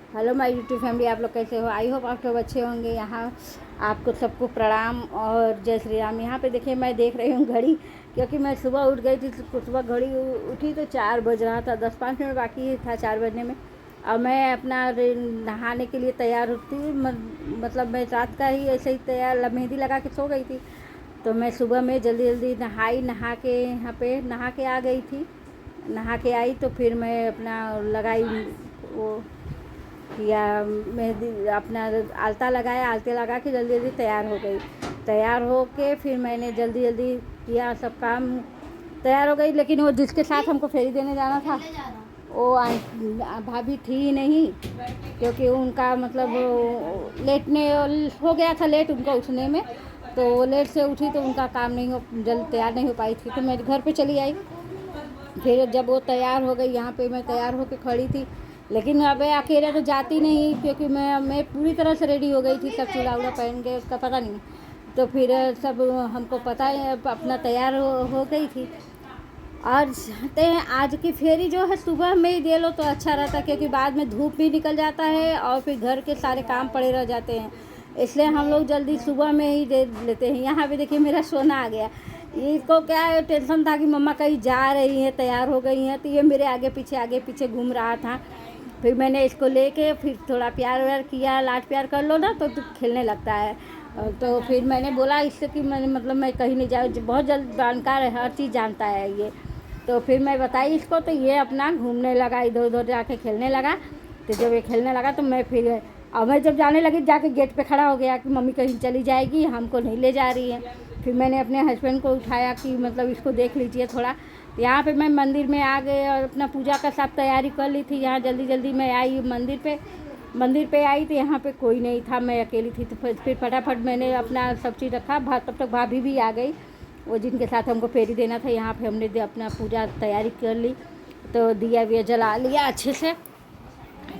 Hello my YouTube family, आप लोग कैसे हो? आई होप आप लोग अच्छे होंगे। यहाँ आपको सबको प्रणाम और जय श्री राम। यहाँ पे देखिए, मैं देख रही हूँ घड़ी, क्योंकि मैं सुबह उठ गई थी। सुबह घड़ी उठी तो 4 बज रहा था, 10-5 मिनट बाकी था 4 बजने में। और मैं अपना नहाने के लिए तैयार होती, मतलब मैं रात का ही ऐसे ही तैयार मेहंदी लगा के सो गई थी। तो मैं सुबह में जल्दी जल्दी नहाई, नहा के यहाँ पे नहा के आ गई थी। नहा के आई तो फिर मैं अपना लगाई, वो किया मेहंदी, अपना आलता लगाया। आलते लगा के जल्दी जल्दी तैयार हो गई। तैयार हो के फिर मैंने जल्दी जल्दी किया, सब काम तैयार हो गई। लेकिन वो जिसके साथ हमको फेरी देने जाना था, वो भाभी थी ही नहीं, क्योंकि उनका मतलब लेटने हो गया था, लेट उनका उठने में। तो वो लेट से उठी तो उनका काम नहीं हो, जल्द तैयार नहीं हो पाई थी। तो मैं घर पे चली आई। फिर जब वो तैयार हो गई, यहाँ पे मैं तैयार होके खड़ी थी। लेकिन अब अकेले तो जाती नहीं, क्योंकि मैं पूरी तरह से रेडी हो गई थी, सब चूड़ा उड़ा पहन के, उसका पता नहीं। तो फिर सब हमको पता है, अपना तैयार हो गई थी। और चाहते हैं आज की फेरी जो है सुबह में ही दे लो तो अच्छा रहता, क्योंकि बाद में धूप भी निकल जाता है और फिर घर के सारे काम पड़े रह जाते हैं। इसलिए हम लोग जल्दी सुबह में ही दे लेते हैं। यहाँ पे देखिए, मेरा सोना आ गया। इसको क्या है, टेंशन था कि मम्मा कहीं जा रही हैं, तैयार हो गई हैं, तो ये मेरे आगे पीछे घूम रहा था। फिर मैंने इसको लेके फिर थोड़ा प्यार व्यार किया, लाड प्यार कर लो ना तो खेलने लगता है। तो फिर मैंने बोला इससे कि मैंने मतलब मैं कहीं नहीं जाऊँ, बहुत जल्द जानकार है, हर चीज़ जानता है ये। तो फिर मैं बताई इसको, तो ये अपना घूमने लगा, इधर उधर जाके खेलने लगा। तो जब ये खेलने लगा तो मैं फिर, और मैं जब जाने लगी जाके गेट पे खड़ा हो गया कि मम्मी कहीं चली जाएगी, हमको नहीं ले जा रही है। फिर मैंने अपने हस्बैंड को उठाया कि मतलब इसको देख लीजिए थोड़ा। यहाँ पे मैं मंदिर में आ गए और अपना पूजा का सब तैयारी कर ली थी। यहाँ जल्दी जल्दी मैं आई मंदिर पे आई तो यहाँ पे कोई नहीं था, मैं अकेली थी। तो फिर फटाफट मैंने अपना सब चीज़ रखा। तब तक भाभी भी आ गई, वो जिनके साथ हमको फेरी देना था। यहाँ पे हमने अपना पूजा तैयारी कर ली, तो दिया विया जला लिया अच्छे से।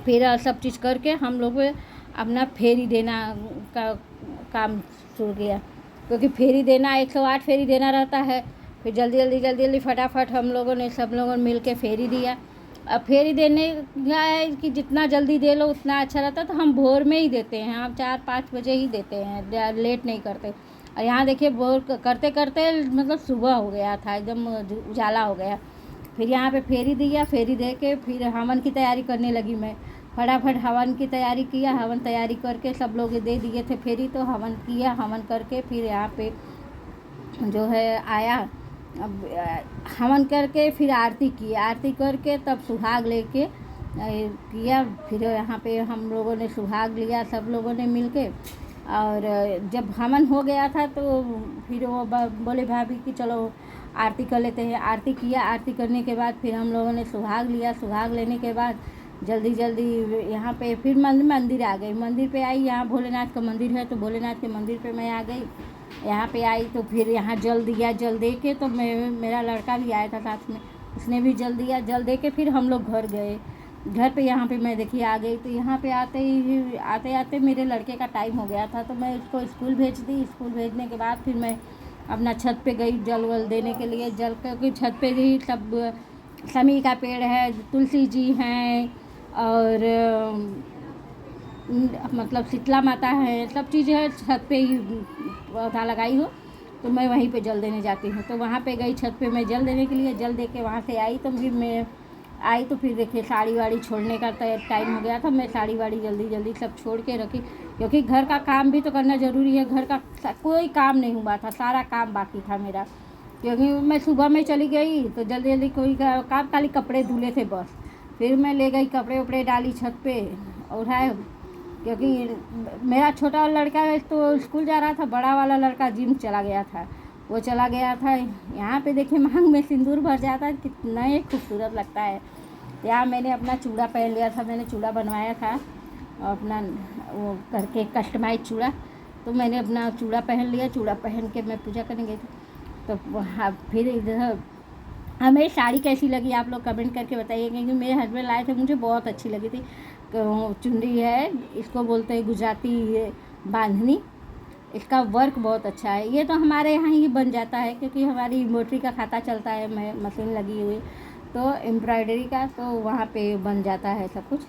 फिर सब चीज़ करके हम लोग अपना फेरी देना का काम शुरू किया, क्योंकि फेरी देना 108 फेरी देना रहता है। फिर जल्दी जल्दी फटाफट हम लोगों ने, सब लोगों ने मिल के फेरी दिया। अब फेरी देने का है कि जितना जल्दी दे लो उतना अच्छा रहता। तो हम भोर में ही देते हैं, हम 4-5 बजे ही देते हैं, लेट नहीं करते। और यहाँ देखिए, भोर करते करते मतलब सुबह हो गया था, एकदम उजाला हो गया। फिर यहाँ पे फेरी दिया, फेरी दे के फिर हवन की तैयारी करने लगी मैं। फटाफट हवन की तैयारी किया। हवन तैयारी करके सब लोग दे दिए थे फेरी, तो हवन किया। हवन करके फिर यहाँ पे जो है आया। अब हवन करके फिर आरती की, आरती करके तब सुहाग लेके किया। फिर यहाँ पे हम लोगों ने सुहाग लिया, सब लोगों ने मिल के। और जब हवन हो गया था तो फिर वो बोले भाभी कि चलो आरती कर लेते हैं। आरती किया। आरती करने के बाद फिर हम लोगों ने सुहाग लिया। सुहाग लेने के बाद जल्दी जल्दी यहाँ पे फिर मंदिर आ गई। मंदिर पे आई, यहाँ भोलेनाथ का मंदिर है, तो भोलेनाथ के मंदिर पे मैं आ गई। यहाँ पे आई तो फिर यहाँ जल दिया। जल दे के तो मेरा लड़का भी आया था साथ में, उसने भी जल दिया। जल दे के फिर हम लोग घर गए। घर पे यहाँ पे मैं देखिए आ गई। तो यहाँ पे आते आते मेरे लड़के का टाइम हो गया था, तो मैं उसको स्कूल भेज दी। स्कूल भेजने के बाद फिर मैं अपना छत पे गई जल वल देने के लिए। जल क्योंकि छत पे ही सब समी का पेड़ है, तुलसी जी हैं, और मतलब शीतला माता है, सब चीज़ें है। छत पे ही पौधा लगाई हो, तो मैं वहीं पे जल देने जाती हूँ। तो वहाँ पे गई छत पे मैं जल देने के लिए। जल दे के वहाँ से आई, तो फिर मैं आई तो फिर देखिए साड़ी वाड़ी छोड़ने का टाइम हो गया था। मैं साड़ी वाड़ी जल्दी जल्दी सब छोड़ के रखी, क्योंकि घर का काम भी तो करना ज़रूरी है। घर का कोई काम नहीं हुआ था, सारा काम बाकी था मेरा, क्योंकि मैं सुबह में चली गई तो जल्दी जल्दी कोई काम, खाली कपड़े धुले थे बस। फिर मैं ले गई, कपड़े उपड़े डाली छत पे उठाए, क्योंकि मेरा छोटा वाला लड़का तो स्कूल जा रहा था, बड़ा वाला लड़का जिम चला गया था, वो चला गया था। यहाँ पे देखिए मांग में सिंदूर भर जाता है, कितना ही खूबसूरत लगता है। यहाँ मैंने अपना चूड़ा पहन लिया था, मैंने चूड़ा बनवाया था अपना वो करके, कस्टमाइज चूड़ा। तो मैंने अपना चूड़ा पहन लिया। चूड़ा पहन के मैं पूजा करने गई थी। तो वहाँ फिर इधर हमें साड़ी कैसी लगी आप लोग कमेंट करके बताइए, क्योंकि मेरे हस्बैंड लाए थे, मुझे बहुत अच्छी लगी थी। चुनरी है, इसको बोलते हैं गुजराती बांधनी। इसका वर्क बहुत अच्छा है। ये तो हमारे यहाँ ही बन जाता है, क्योंकि हमारी एम्ब्रॉयडरी का खाता चलता है, मशीन लगी हुई, तो एम्ब्रॉयडरी का, तो वहाँ पे बन जाता है सब कुछ।